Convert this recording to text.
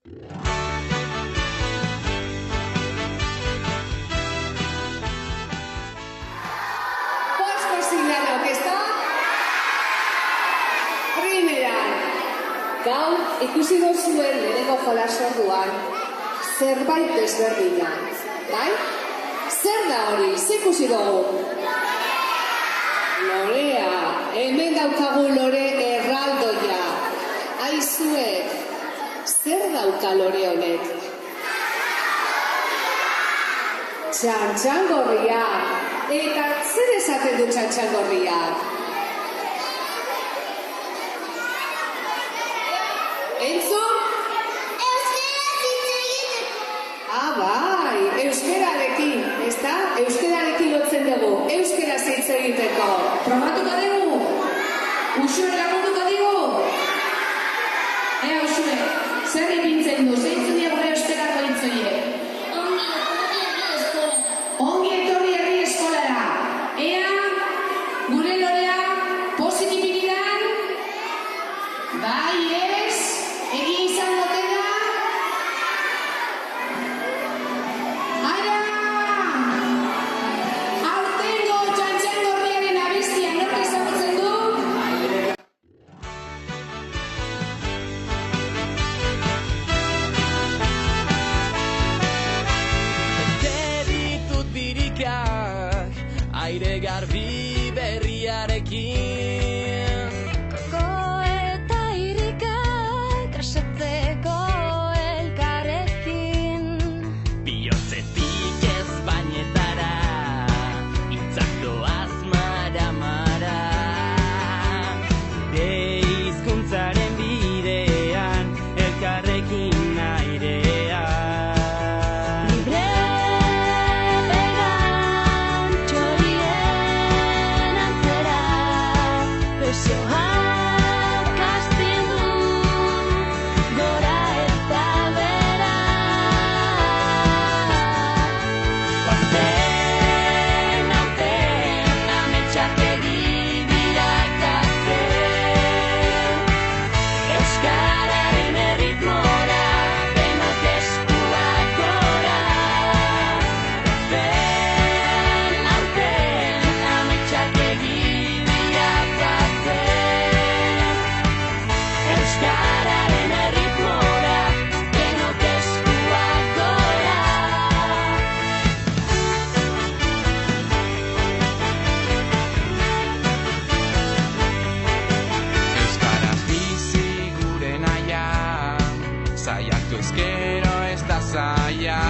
Pues consignado que está. Primera. Gaur ikusi duzuen lehenengo jolas orduan zerbait desberdina, bai? Zer da hori, ze ikusi dugu? Lorea, hemen daukagu lore erraldoia. Aizuek, zer dauka lore honek? Txantxangorriak. Eta zer esaten du txantxangorriak? Entzun? Euskaraz hitz egiteko. Bai, euskararekin, ezta? Euskararekin lotzen dugu, euskaraz hitz egiteko. Probatuko dugu? Usue lagunduko dugu? Usue, zer ipintzen du? Zeintzun dira gure euskarako hitzoiek? Ongi etorri herri eskolara. Ea, gure lorea pozik ipinidan? Bai, ez? Egi izan dutena? Ara! Aurtengo txantxangorriaren abestia nork ezagutzen du? Ditut birikak aire garbi berriarekin. Koko eta irrikak asetzeko elkarrekin. Bihotzetik ez bainetara hitzak doaz mara-mara. Gure hizkuntzaren bidean elkarrekin airean. Libre pegan txorien antzera, besoak astindun gora eta bera. Guazten aurten ametsak egi bilakatzen. Euskararen erritmora denok eskuak gora. Guazten aurten ametsak egi bilakatzen. Euskararen erritmora denok eskuak gora. Euskaraz bizi gure naia, saiatu ezkero ez da zaila.